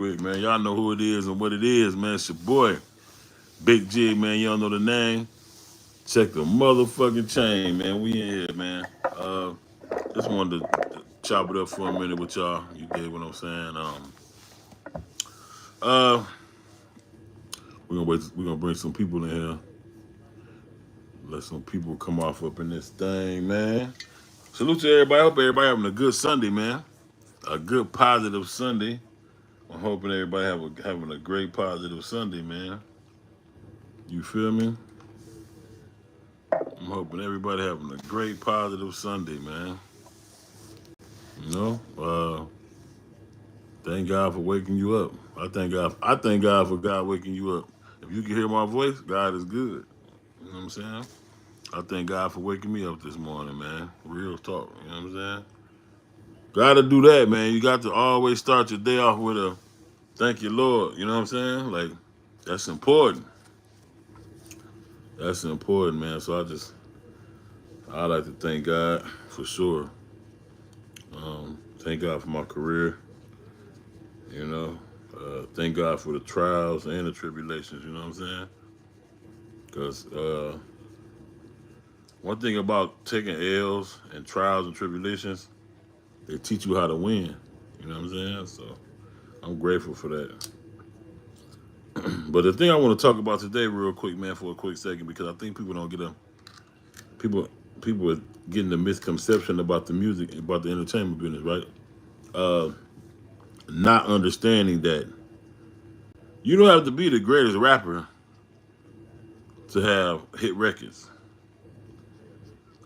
Quick, man. Y'all know who it is and what it is, man. It's your boy, Bigg Jigg, man. Y'all know the name. Check the motherfucking chain, man. We in here, man. Just wanted to chop it up for a minute with y'all. You get what I'm saying? Uh, we're gonna bring some people in here. Let some people come off up in this thing, man. Salute to everybody. Hope everybody having a good Sunday, man. A good positive Sunday. I'm hoping everybody having a great positive Sunday, man. You feel me? I'm hoping everybody having a great positive Sunday, man. You know, thank God for waking you up. I thank God. I thank God for God waking you up. If you can hear my voice, God is good. You know what I'm saying? I thank God for waking me up this morning, man. Real talk. You know what I'm saying? Got to do that, man. You got to always start your day off with a thank you, Lord. You know what I'm saying? Like that's important. That's important, man. So I like to thank God for sure. Thank God for my career. You know, thank God for the trials and the tribulations. You know what I'm saying? Because one thing about taking L's and trials and tribulations, they teach you how to win. You know what I'm saying? So I'm grateful for that. But the thing I want to talk about today, real quick, man, for a quick second, because I think people don't get a people people are getting the misconception about the music, about the entertainment business, right? Uh, Not understanding that you don't have to be the greatest rapper to have hit records.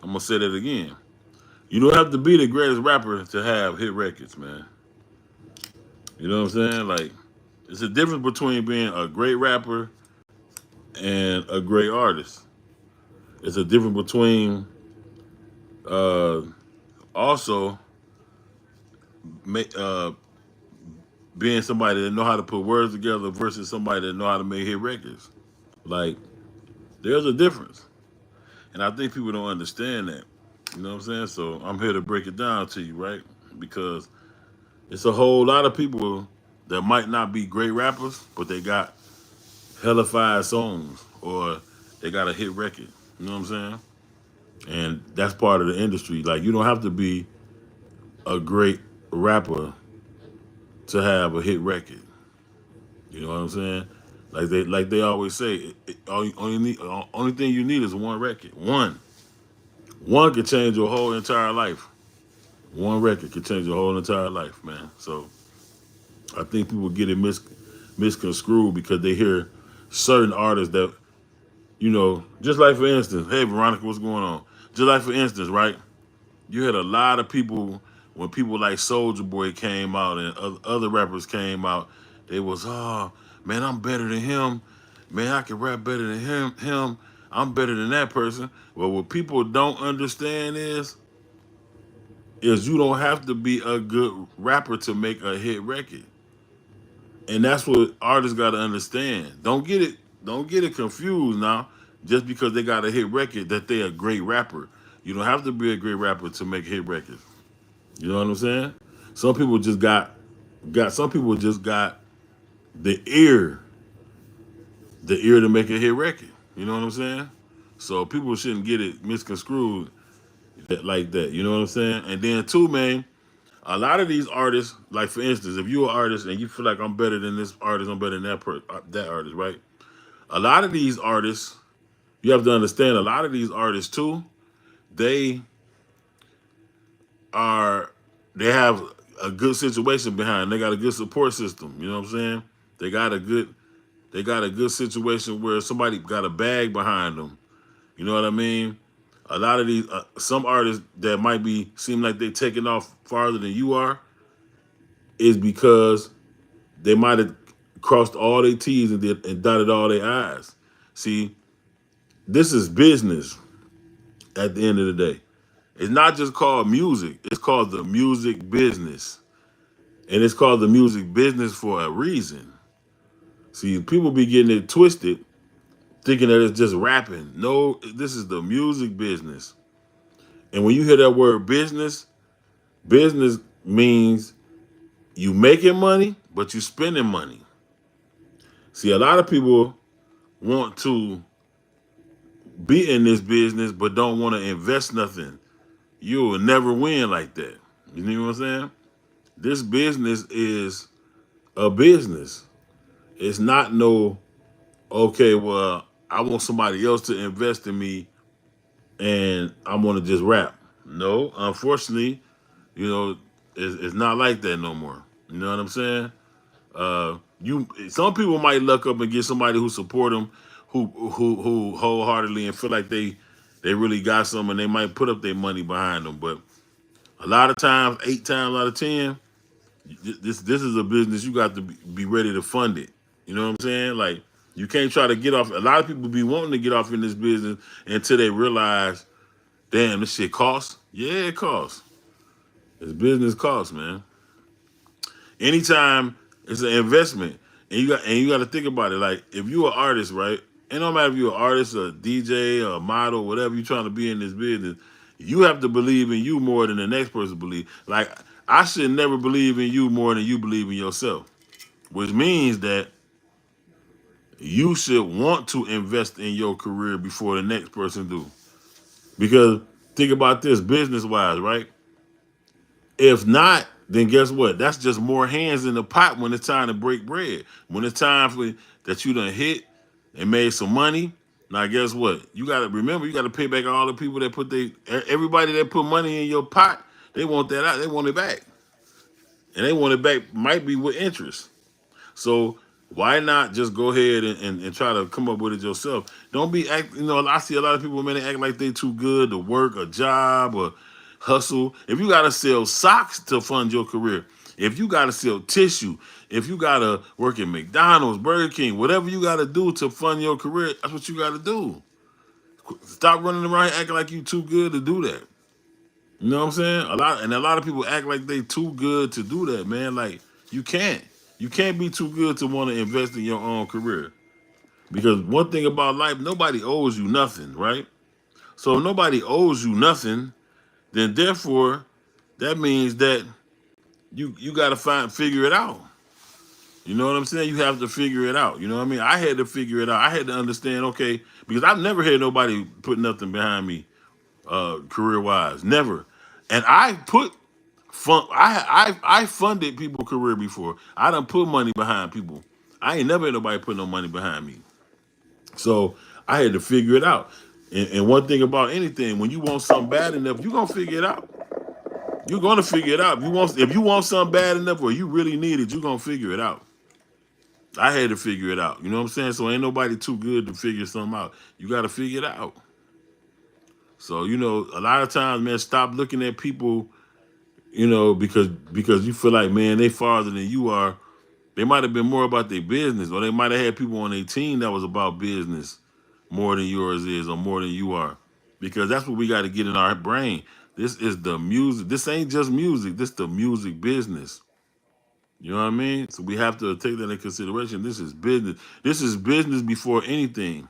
I'm gonna say that again. You don't have to be the greatest rapper to have hit records, man. You know what I'm saying? Like, it's a difference between being a great rapper and a great artist. It's a difference between uh, also uh, being somebody that know how to put words together versus somebody that know how to make hit records. Like, there's a difference, and I think people don't understand that. You know what I'm saying? So I'm here to break it down to you, right? Because it's a whole lot of people that might not be great rappers, but they got hellified songs or they got a hit record. You know what I'm saying? And that's part of the industry. Like you don't have to be a great rapper to have a hit record. You know what I'm saying? Like they always say, only thing you need is one record. One can change your whole entire life. One record can change your whole entire life, man. So I think people get it misconstrued because they hear certain artists that just like for instance, hey Veronica, what's going on? Just like for instance, right? You had a lot of people when people like Soldier Boy came out and other rappers came out. They was, oh man, I'm better than him. Man, I can rap better than him. I'm better than that person. Well, what people don't understand is you don't have to be a good rapper to make a hit record. And that's what artists got to understand. Don't get it confused now. Just because they got a hit record, that they a great rapper. You don't have to be a great rapper to make hit records. You know what I'm saying? Some people just got some people just got the ear, the ear to make a hit record. You know what I'm saying? So people shouldn't get it misconstrued like that. You know what I'm saying? And then too, man, a lot of these artists, like for instance, if you're an artist and you feel like I'm better than this artist, I'm better than that artist, right? A lot of these artists, you have to understand, a lot of these artists too, they are they have a good situation behind. They got a good support system. You know what I'm saying? They got a good they got a good situation where somebody got a bag behind them. You know what I mean? A lot of these some artists that might be seem like they taking off farther than you are is because they might have crossed all their T's and dotted all their I's. See, this is business at the end of the day. It's not just called music. It's called the music business. And it's called the music business for a reason. See, people be getting it twisted, thinking that it's just rapping. No, this is the music business. And when you hear that word business, business means you making money, but you spending money. See, a lot of people want to be in this business, but don't want to invest nothing. You will never win like that. You know what I'm saying? This business is a business. It's not no, okay, well, I want somebody else to invest in me and I'm gonna just rap. No, unfortunately, you know, it's not like that no more. You know what I'm saying? You some people might luck up and get somebody who support them, who wholeheartedly and feel like they really got some, and they might put up their money behind them. But a lot of times, 8 times out of 10, this is a business you got to be ready to fund it. You know what I'm saying? Like you can't try to get off. A lot of people be wanting to get off in this business until they realize, damn, this shit costs. Yeah, it costs. This business costs, man. Anytime it's an investment, and you got to think about it. Like if you're an artist, right? It don't matter if you're an artist, a DJ, a model, whatever you're trying to be in this business. You have to believe in you more than the next person believe. Like I should never believe in you more than you believe in yourself, which means that you should want to invest in your career before the next person do. Because think about this business wise, right? If not, then guess what? That's just more hands in the pot when it's time to break bread. When it's time for that you done hit and made some money. Now guess what? You gotta remember you gotta pay back all the people that everybody that put money in your pot, they want that out, they want it back. And they want it back might be with interest. So why not just go ahead and try to come up with it yourself? Don't be act. You know, I see a lot of people, man, they act like they too good to work a job or hustle. If you gotta sell socks to fund your career, if you gotta sell tissue, if you gotta work at McDonald's, Burger King, whatever you gotta do to fund your career, that's what you gotta do. Stop running around here acting like you too good to do that. You know what I'm saying? A lot of people act like they too good to do that, man. Like you can't. You can't be too good to want to invest in your own career. Because one thing about life, nobody owes you nothing, right? So if nobody owes you nothing, then therefore that means that you gotta figure it out. You know what I'm saying? You have to figure it out. You know what I mean? I had to figure it out. I had to understand, okay, because I've never had nobody put nothing behind me, career wise. Never. And I put I funded people career before. I done put money behind people. I ain't never had nobody put no money behind me. So I had to figure it out. And one thing about anything, when you want something bad enough, you're gonna figure it out. You're gonna figure it out. If you want something bad enough or you really need it, you're gonna figure it out. I had to figure it out. You know what I'm saying? So ain't nobody too good to figure something out. You gotta figure it out. So, a lot of times, man, stop looking at people, because you feel like, man, they farther than you are. They might have been more about their business, or they might have had people on their team that was about business more than yours is, or more than you are. Because that's what we got to get in our brain. This is the music. This ain't just music. This the music business. You know what I mean? So we have to take that into consideration. This is business. This is business before anything.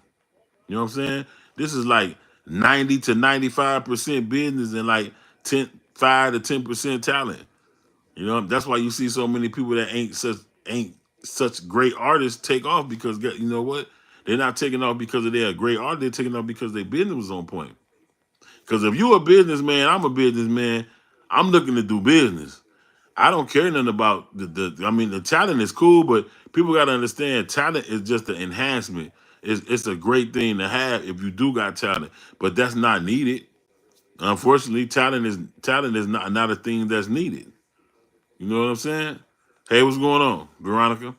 You know what I'm saying? This is like 90 to 95% business and like 5 to 10% talent. That's why you see so many people that ain't such great artists take off because you know what? They're not taking off because they're a great artist. They're taking off because their business was on point. Because if you're a businessman, I'm a businessman. I'm looking to do business. I don't care nothing about the. I mean, the talent is cool, but people got to understand talent is just an enhancement. It's a great thing to have if you do got talent, but that's not needed. Unfortunately, talent is not a thing that's needed. You know what I'm saying? Hey, what's going on, Veronica?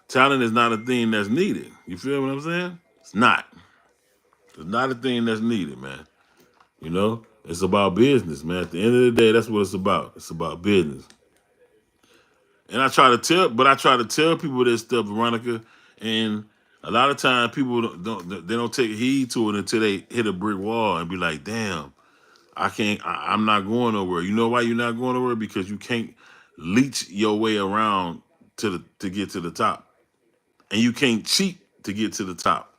Talent is not a thing that's needed. You feel what I'm saying? It's not. It's not a thing that's needed, man. It's about business, man. At the end of the day, that's what it's about. It's about business. And I try to tell people this stuff, Veronica, and a lot of times people don't take heed to it until they hit a brick wall and be like, damn, I can't. I'm not going nowhere. You know why you're not going nowhere? Because you can't leech your way around to get to the top, and you can't cheat to get to the top.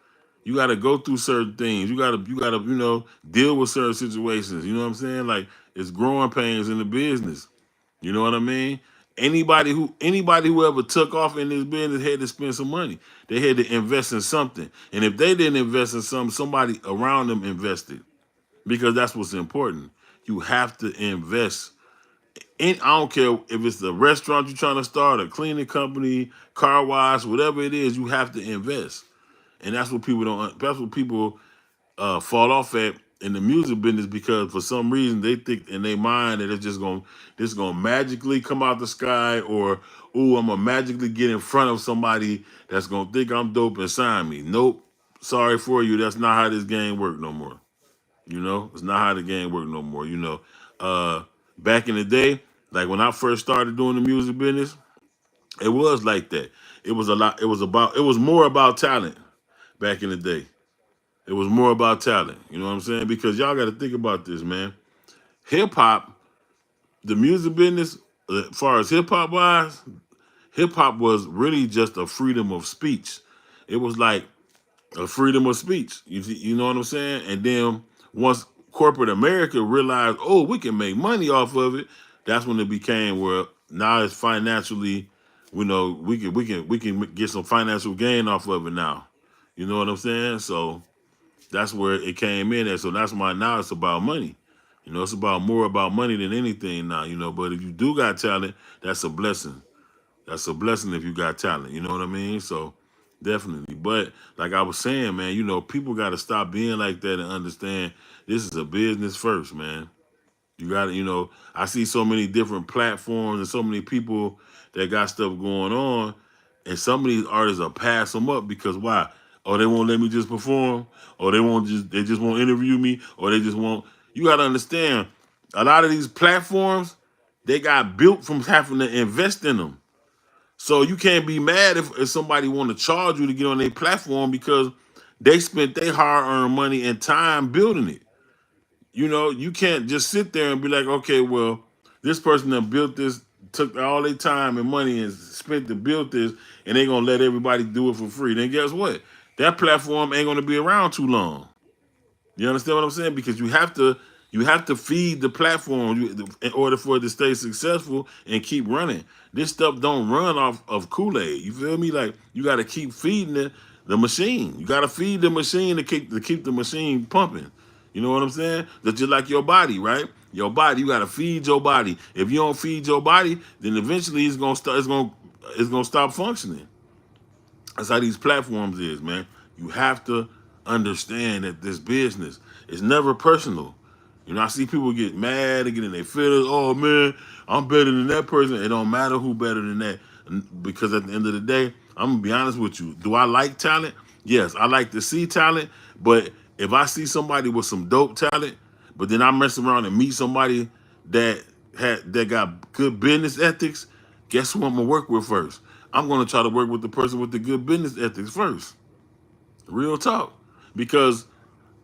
You got to go through certain things. You got to deal with certain situations. You know what I'm saying? Like it's growing pains in the business. You know what I mean? Anybody who ever took off in this business had to spend some money. They had to invest in something. And if they didn't invest in something, somebody around them invested. Because that's what's important. You have to invest. I don't care if it's the restaurant you're trying to start, a cleaning company, car wash, whatever it is, you have to invest. And that's what people don't. That's what people fall off at in the music business, because for some reason they think in their mind that it's gonna magically come out the sky, or ooh, I'm gonna magically get in front of somebody that's gonna think I'm dope and sign me. Nope. Sorry for you. That's not how this game work no more. It's not how the game work no more. Back in the day, like when I first started doing the music business, it was like that. It was a lot. It was more about talent back in the day. It was more about talent. You know what I'm saying? Because y'all got to think about this, man. Hip hop, the music business, as far as hip hop wise, hip hop was really just a freedom of speech. It was like a freedom of speech. You know what I'm saying? And then once corporate America realized, oh, we can make money off of it, that's when it became where now it's financially, we can get some financial gain off of it now. You know what I'm saying? So that's where it came in at. So that's why now it's about money. It's about more about money than anything now. But if you do got talent, that's a blessing. That's a blessing if you got talent. You know what I mean? So definitely. But like I was saying, man, people got to stop being like that and understand this is a business first, man. You got to, I see so many different platforms and so many people that got stuff going on, and some of these artists are pass them up because why? Oh, they won't let me just perform, or they just won't interview me, or they just won't. You got to understand, a lot of these platforms, they got built from having to invest in them. So you can't be mad if somebody want to charge you to get on their platform because they spent their hard-earned money and time building it. You can't just sit there and be like, okay, well, this person that built this took all their time and money and spent to build this, and they gonna let everybody do it for free. Then guess what? That platform ain't gonna be around too long. You understand what I'm saying? Because you have to feed the platform in order for it to stay successful and keep running. This stuff don't run off of Kool-Aid. You feel me? Like you got to keep feeding the machine. You got to feed the machine to keep the machine pumping. You know what I'm saying? That's just like your body, right? Your body, you got to feed your body. If you don't feed your body, then eventually it's gonna start. It's gonna stop functioning. That's how these platforms is, man. You have to understand that this business is never personal. I see people get mad and get in their feelings. Oh man, I'm better than that person. It don't matter who better than that, because at the end of the day, I'm gonna be honest with you. Do I like talent? Yes, I like to see talent. But if I see somebody with some dope talent, but then I mess around and meet somebody that got good business ethics, guess who I'm gonna work with first? I'm gonna try to work with the person with the good business ethics first. Real talk, because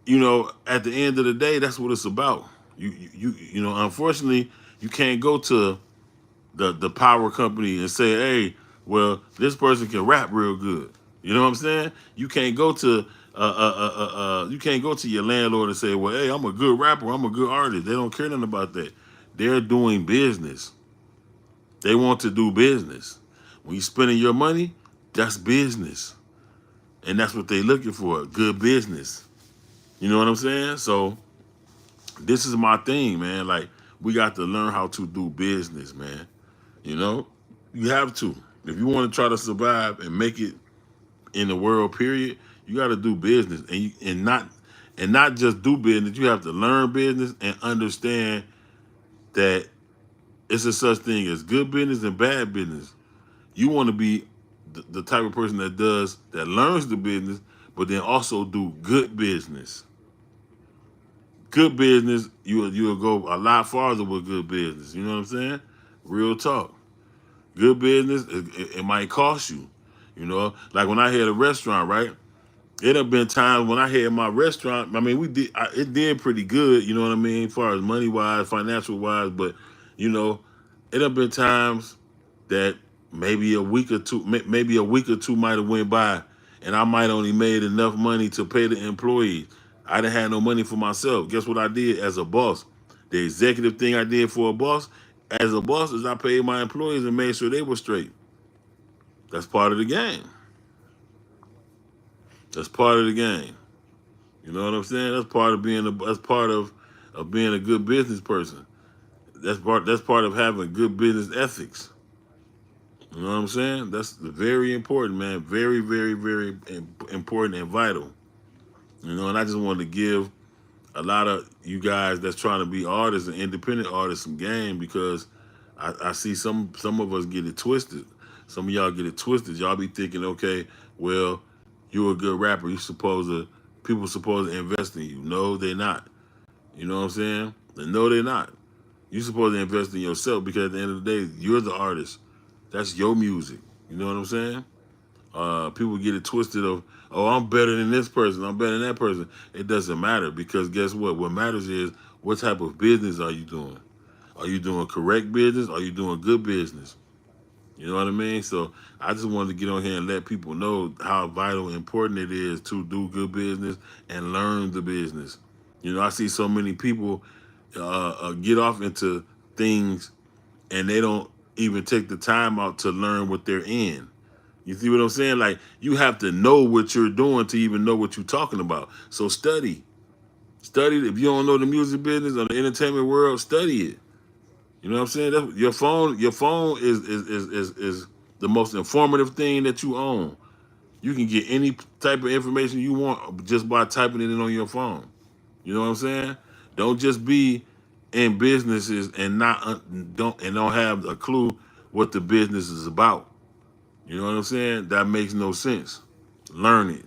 at the end of the day, that's what it's about. Unfortunately, you can't go to the power company and say, hey, well, this person can rap real good. You know what I'm saying? You can't go to your landlord and say, well, hey, I'm a good rapper, I'm a good artist. They don't care nothing about that. They're doing business. They want to do business. When you spending your money, that's business. And that's what they looking for, good business. You know what I'm saying? So this is my thing, man. Like, we got to learn how to do business, man. You know, you have to. If you want to try to survive and make it in the world, period, you got to do business, and not just do business. You have to learn business and understand that it's a such thing as good business and bad business. You want to be the type of person that learns the business, but then also do good business. Good business, you'll go a lot farther with good business. You know what I'm saying? Real talk. Good business, it might cost you. Like when I had a restaurant, right? It have been times when I had my restaurant. I mean, it did pretty good. You know what I mean, as far as money wise, financial wise. But you know, it have been times that maybe a week or two might have went by, and I might only made enough money to pay the employees. I didn't have no money for myself. Guess what I did as a boss? The executive thing I did for a boss, as a boss is I paid my employees and made sure they were straight. That's part of the game. That's part of the game. You know what I'm saying? That's part of being a good business person. That's part of having good business ethics. You know what I'm saying? That's very important, man. Very, very, very important and vital. You know, and I just wanted to give a lot of you guys that's trying to be artists and independent artists some game because I see some of us get it twisted. Some of y'all get it twisted. Y'all be thinking, okay, well, you're a good rapper. People supposed to invest in you. No, they're not. You know what I'm saying? No, they're not. You're supposed to invest in yourself because at the end of the day, you're the artist. That's your music. You know what I'm saying? People get it twisted of, oh, I'm better than this person. I'm better than that person. It doesn't matter because guess what? What matters is what type of business are you doing? Are you doing correct business? Are you doing good business? You know what I mean? So I just wanted to get on here and let people know how vital and important it is to do good business and learn the business. You know, I see so many people get off into things and they don't even take the time out to learn what they're in. You see what I'm saying? Like you have to know what you're doing to even know what you're talking about. So study. Study. If you don't know the music business or the entertainment world, study it. You know what I'm saying? Your phone is the most informative thing that you own. You can get any type of information you want just by typing it in on your phone. You know what I'm saying? Don't just be in businesses and don't have a clue what the business is about. You know what I'm saying? That makes no sense. Learn it.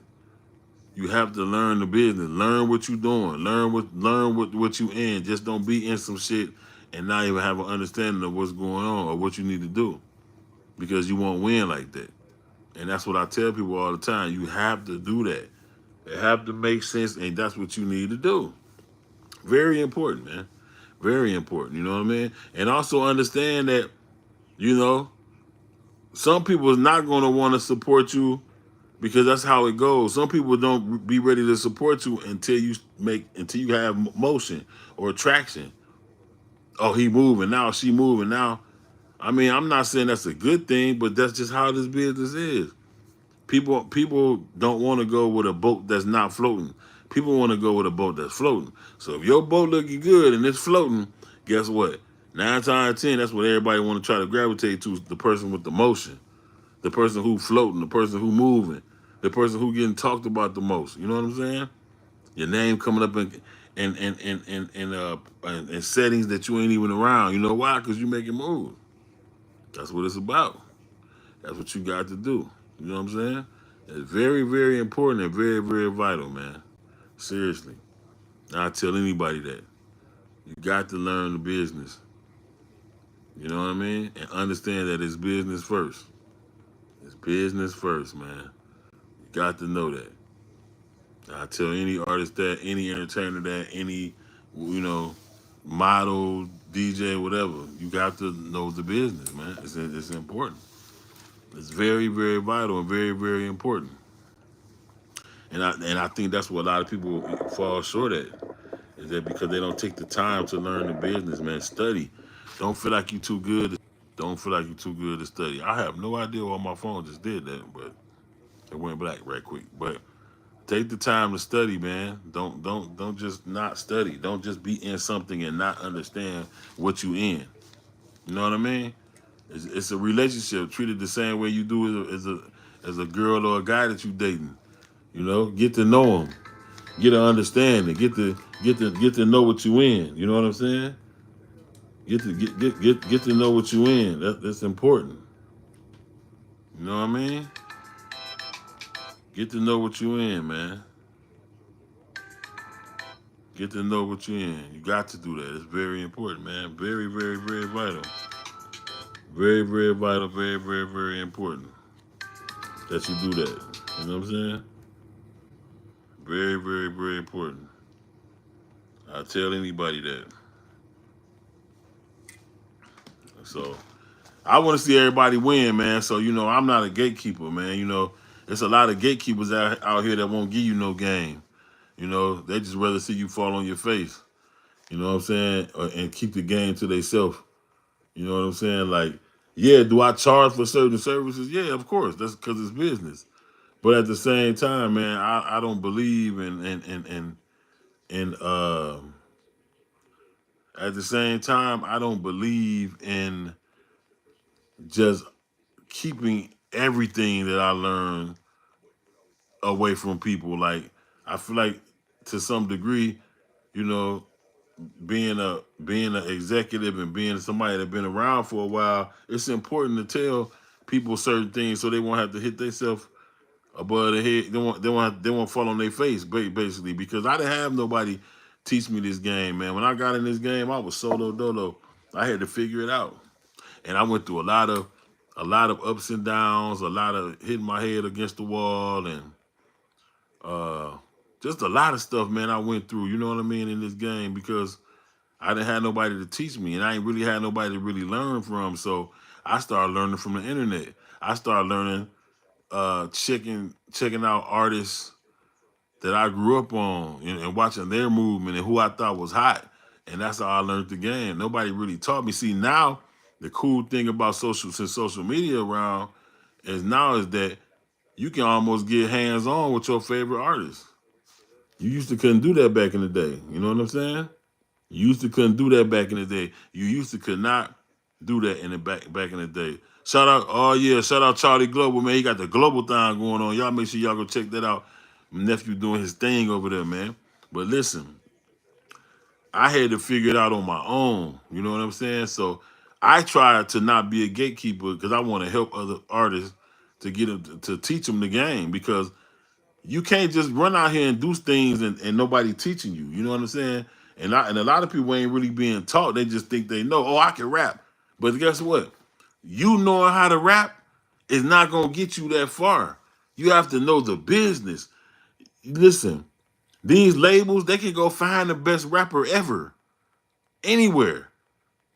You have to learn the business. Learn what you're doing. Learn what you in. Just don't be in some shit and not even have an understanding of what's going on or what you need to do. Because you won't win like that. And that's what I tell people all the time. You have to do that. It have to make sense, and that's what you need to do. Very important, man. Very important. You know what I mean? And also understand that, you know, some people is not going to want to support you because that's how it goes. Some people don't be ready to support you until you have motion or traction. Oh, he moving now, she moving now. I mean, I'm not saying that's a good thing, but that's just how this business is. People don't want to go with a boat that's not floating. People want to go with a boat that's floating. So if your boat looking good and it's floating, guess what? 9 times out of 10, that's what everybody want to try to gravitate to, the person with the motion, the person who floating, the person who moving, the person who getting talked about the most. You know what I'm saying? Your name coming up in settings that you ain't even around. You know why? Because you making moves. That's what it's about. That's what you got to do. You know what I'm saying? It's very, very important and very, very vital, man. Seriously. I tell anybody that. You got to learn the business. You know what I mean? And understand that it's business first. It's business first, man. You got to know that. I tell any artist that, any entertainer that, any, you know, model, DJ, whatever. You got to know the business, man. It's important. It's very, very vital and very, very important. And I think that's what a lot of people fall short at. Is that because they don't take the time to learn the business, man. Study. Don't feel like you too good. Don't feel like you're too good to study. I have no idea why my phone just did that, but it went black right quick. But take the time to study, man. Don't just not study. Don't just be in something and not understand what you in. You know what I mean? It's a relationship. Treat it the same way you do as a girl or a guy that you dating. You know, get to know them, get to understand it, get to know what you in. You know what I'm saying? Get to know what you in. That's important. You know what I mean? Get to know what you in, man. Get to know what you in. You got to do that. It's very important, man. Very, very, very vital. Very, very vital. Very, very, very important that you do that. You know what I'm saying? Very, very, very important. I tell anybody that. So I want to see everybody win, man. So, you know, I'm not a gatekeeper, man. You know, there's a lot of gatekeepers out here that won't give you no game. You know, they just rather see you fall on your face. You know what I'm saying? And keep the game to themselves. You know what I'm saying? Like, yeah, do I charge for certain services? Yeah, of course. That's because it's business. But at the same time, man, I don't believe in at the same time, I don't believe in just keeping everything that I learned away from people. Like, I feel like to some degree, you know, being an executive and being somebody that's been around for a while, it's important to tell people certain things so they won't have to hit themselves above the head. They won't fall on their face basically, because I didn't have nobody teach me this game, man. When I got in this game, I was solo dolo. I had to figure it out, and I went through a lot of ups and downs, a lot of hitting my head against the wall, and uh, just a lot of stuff, man. I went through, you know what I mean, in this game because I didn't have nobody to teach me, and I ain't really had nobody to really learn from. So I started learning from the internet. I started learning, checking out artists that I grew up on and watching their movement and who I thought was hot. And that's how I learned the game. Nobody really taught me. See, now the cool thing about since social media around is that you can almost get hands on with your favorite artists. You used to couldn't do that back in the day. You know what I'm saying? You used to couldn't do that back in the day. You used to could not do that in the back in the day. Shout out, oh yeah, shout out Charlie Global, man. He got the global thing going on. Y'all make sure y'all go check that out. My nephew doing his thing over there, man. But listen, I had to figure it out on my own. You know what I'm saying? So I tried to not be a gatekeeper because I want to help other artists to get them to teach them the game because you can't just run out here and do things and nobody teaching you. You know what I'm saying? And a lot of people ain't really being taught. They just think they know. Oh, I can rap. But guess what? You knowing how to rap is not gonna get you that far. You have to know the business. Listen, these labels, they can go find the best rapper ever, anywhere.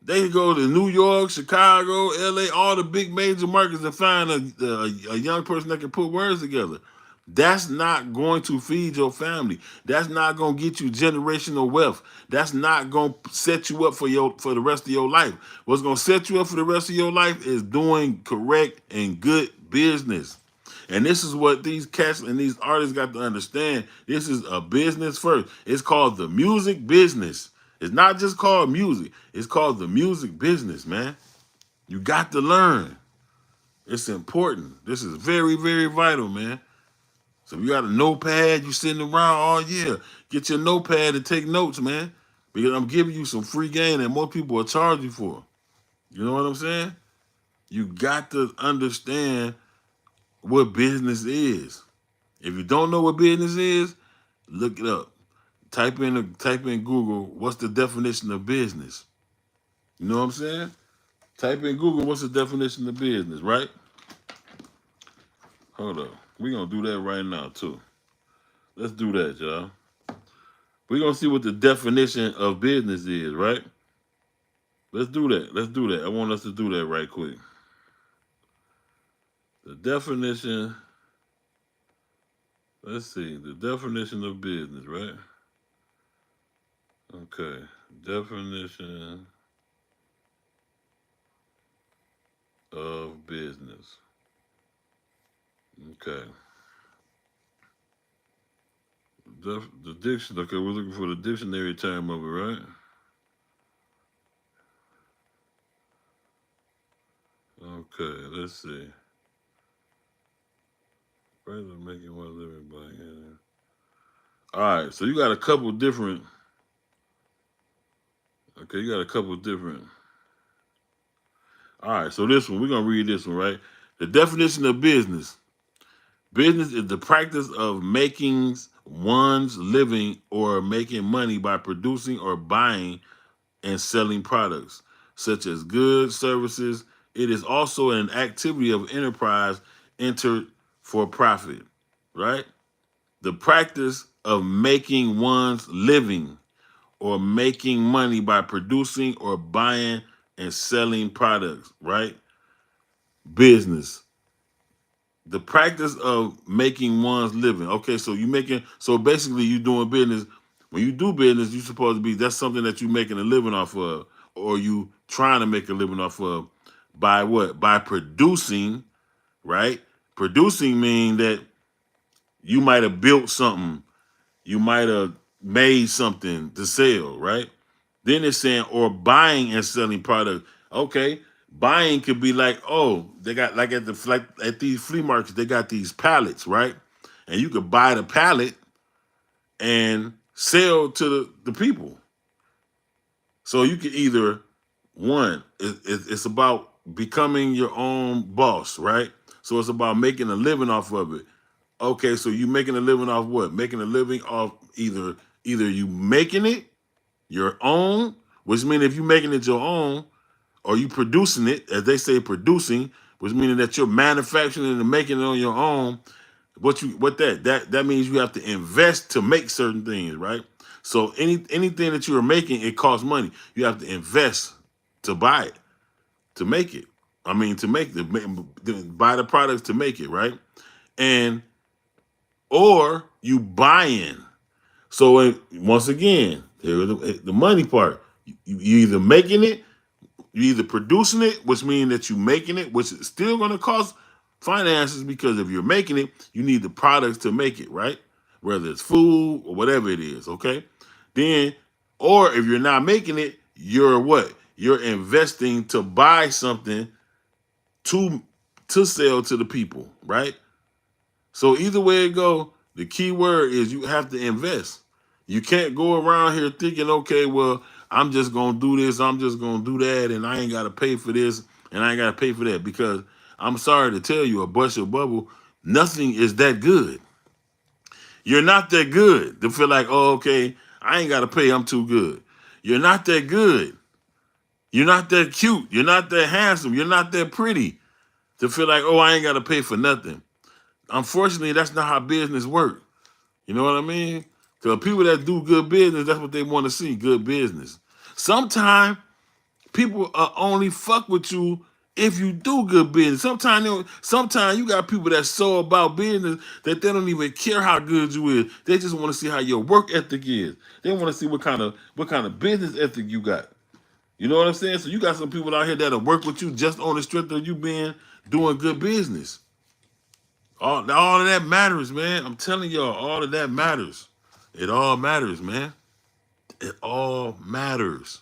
They can go to New York, Chicago, LA, all the big major markets and find a young person that can put words together. That's not going to feed your family. That's not going to get you generational wealth. That's not going to set you up for the rest of your life. What's going to set you up for the rest of your life is doing correct and good business. And this is what these cats and these artists got to understand. This is a business first. It's called the music business. It's not just called music. It's called the music business, man. You got to learn. It's important. This is very, very vital, man. So if you got a notepad, you sitting around all year, get your notepad and take notes, man. Because I'm giving you some free game that most people will charge you for. You know what I'm saying? You got to understand what business is. If you don't know what business is, look it up. Type in Google, what's the definition of business? You know what I'm saying? Type in Google, what's the definition of business, right? Hold up. We're going to do that right now, too. Let's do that, y'all. We're going to see what the definition of business is, right? Let's do that. Let's do that. I want us to do that right quick. The definition, let's see, the definition of business, right? Okay. Definition of business. Okay. The diction. Okay, we're looking for the dictionary term of it, right? Okay, let's see. Rather making one living by hand. All right, so you got a couple different. Okay, you got a couple different. All right, so this one we're gonna read this one, right? The definition of business. Business is the practice of making one's living or making money by producing or buying and selling products, such as goods, services. It is also an activity of enterprise entered for profit, right? The practice of making one's living or making money by producing or buying and selling products, right? Business. The practice of making one's living. Okay, so basically you doing business. When you do business, you're supposed to be, that's something that you're making a living off of. or you trying to make a living off of by what? By producing, right? Producing mean that you might have built something, you might have made something to sell, right? Then it's saying or buying and selling product. Okay, buying could be like, oh, they got like at these flea markets, they got these pallets, right? And you could buy the pallet and sell to the people. So you can either one, it's about becoming your own boss, right? So it's about making a living off of it. Okay, so you making a living off what? Making a living off either you making it your own, which means if you making it your own, or you producing it, as they say, producing, which meaning that you're manufacturing and making it on your own. What that means you have to invest to make certain things, right? So anything that you are making, it costs money. You have to invest to buy it, to make it. I mean, to buy the products to make it, right? And or you buying. So once again, here's the money part. You either making it, you either producing it, which means that you making it, which is still going to cost finances because if you're making it, you need the products to make it, right? Whether it's food or whatever it is, okay? Then, or if you're not making it, you're what? You're investing to buy something to to sell to the people, right? So either way it go, the key word is you have to invest. You can't go around here thinking, okay, well, I'm just gonna do this, I'm just gonna do that, and I ain't gotta pay for this, and I ain't gotta pay for that. Because I'm sorry to tell you, a bust your bubble, nothing is that good. You're not that good to feel like, oh, okay, I ain't gotta pay, I'm too good. You're not that good. You're not that cute. You're not that handsome. You're not that pretty to feel like, oh, I ain't gotta pay for nothing. Unfortunately, that's not how business works. You know what I mean? Because people that do good business, that's what they want to see, good business. Sometimes people only fuck with you if you do good business. Sometimes you got people that's so about business that they don't even care how good you is. They just want to see how your work ethic is. They want to see what kind of business ethic you got. You know what I'm saying? So you got some people out here that'll work with you just on the strength of you being doing good business. All of that matters, man. I'm telling y'all, all of that matters. It all matters, man. It all matters.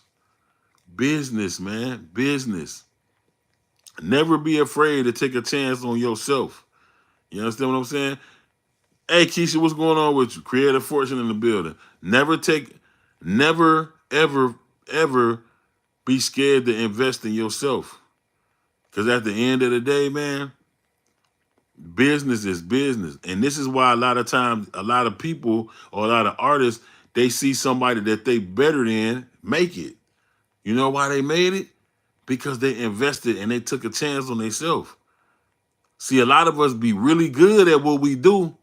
Business, man. Business. Never be afraid to take a chance on yourself. You understand what I'm saying? Hey, Keisha, what's going on with you? Create a fortune in the building. Never, ever, ever be scared to invest in yourself. Because at the end of the day, man, business is business. And this is why a lot of times, a lot of people or a lot of artists, they see somebody that they better than make it. You know why they made it? Because they invested and they took a chance on themselves. See, a lot of us be really good at what we do,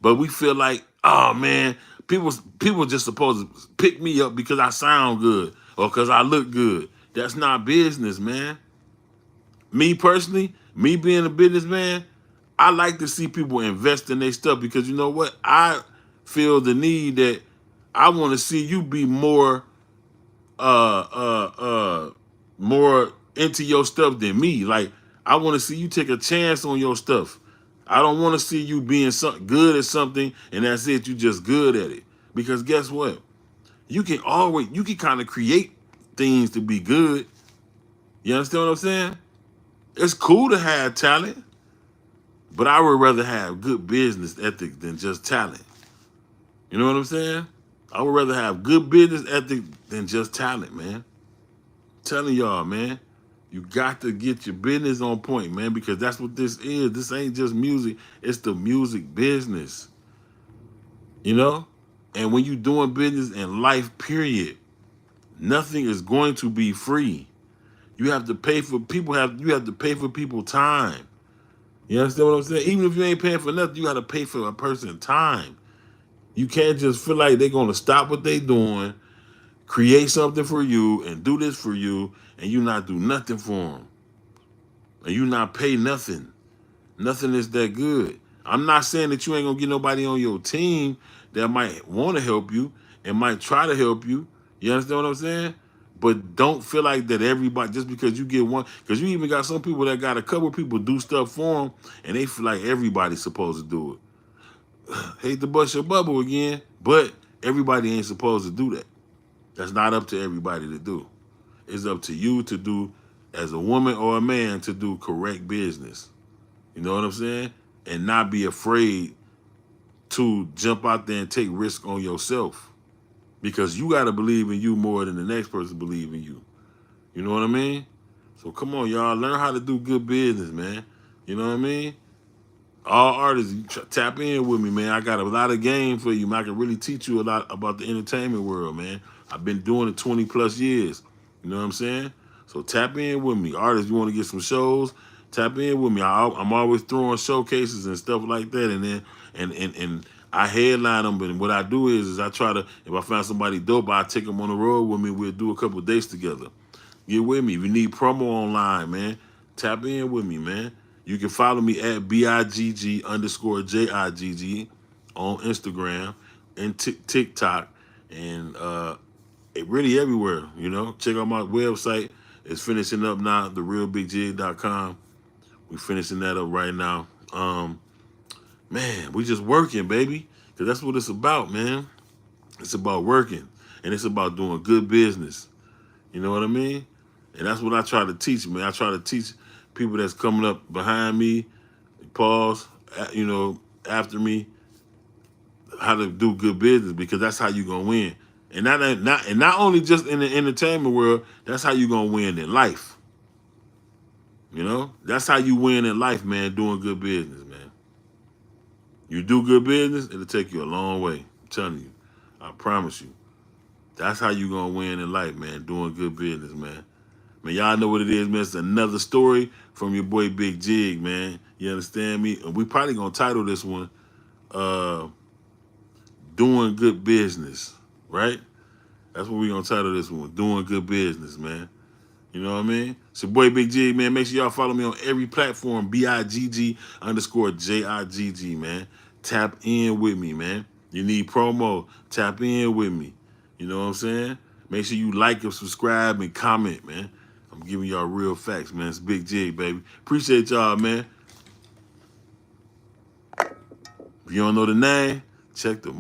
but we feel like, oh man, people just supposed to pick me up because I sound good or because I look good. That's not business, man. Me personally, me being a businessman, I like to see people invest in their stuff because you know what? I feel the need that I want to see you be uh uh uh more into your stuff than me. Like I want to see you take a chance on your stuff. I don't want to see you being good at something and that's it. You just good at it. Because guess what? You can kind of create things to be good. You understand what I'm saying? It's cool to have talent, but I would rather have good business ethics than just talent. You know what I'm saying? I would rather have good business ethics than just talent, man. Telling y'all, man, you got to get your business on point, man, because that's what this is. This ain't just music, it's the music business, you know? And when you doing business in life, period, nothing is going to be free. You have to pay for you have to pay for people time. You understand what I'm saying? Even if you ain't paying for nothing, you got to pay for a person's time. You can't just feel like they're going to stop what they doing, create something for you, and do this for you, and you not do nothing for them. And you not pay nothing. Nothing is that good. I'm not saying that you ain't going to get nobody on your team that might want to help you and might try to help you. You understand what I'm saying? But don't feel like that everybody, just because you get one, because you even got some people that got a couple people do stuff for them, and they feel like everybody's supposed to do it. Hate to bust your bubble again, but everybody ain't supposed to do that. That's not up to everybody to do. It's up to you to do, as a woman or a man, to do correct business. You know what I'm saying? And not be afraid to jump out there and take risk on yourself. Because you got to believe in you more than the next person believe in you. You know what I mean? So come on, y'all. Learn how to do good business, man. You know what I mean? All artists, tap in with me, man. I got a lot of game for you, man. I can really teach you a lot about the entertainment world, man. I've been doing it 20 plus years. You know what I'm saying? So tap in with me. Artists, you want to get some shows? Tap in with me. I'm always throwing showcases and stuff like that, and then and I headline them. But what I do is I try to, if I find somebody dope, I take them on the road with me. We'll do a couple of dates together. Get with me. If you need promo online, man, tap in with me, man. You can follow me at BIGG_JIGG on Instagram and TikTok and really everywhere, you know. Check out my website. It's finishing up now, therealbiggjigg.com. We finishing that up right now. Man, we just working, baby. Because that's what it's about, man. It's about working. And it's about doing good business. You know what I mean? And that's what I try to teach, man. I try to teach people that's coming up behind me, pause, you know, after me, how to do good business, because that's how you're gonna win. And not only just in the entertainment world, that's how you're gonna win in life. You know? That's how you win in life, man, doing good business, man. You do good business, it'll take you a long way. I'm telling you. I promise you. That's how you gonna win in life, man, doing good business, man. Man, y'all know what it is, man. It's another story from your boy Bigg Jigg, man. You understand me? And we probably gonna title this one Doing Good Business, right? That's what we gonna title this one, Doing Good Business, man. You know what I mean? It's your boy Bigg Jigg, man. Make sure y'all follow me on every platform, BIGG_JIGG, man. Tap in with me, man. You need promo, tap in with me. You know what I'm saying? Make sure you like and subscribe and comment, man. I'm giving y'all real facts, man. It's Bigg Jigg, baby. Appreciate y'all, man. If you don't know the name, check the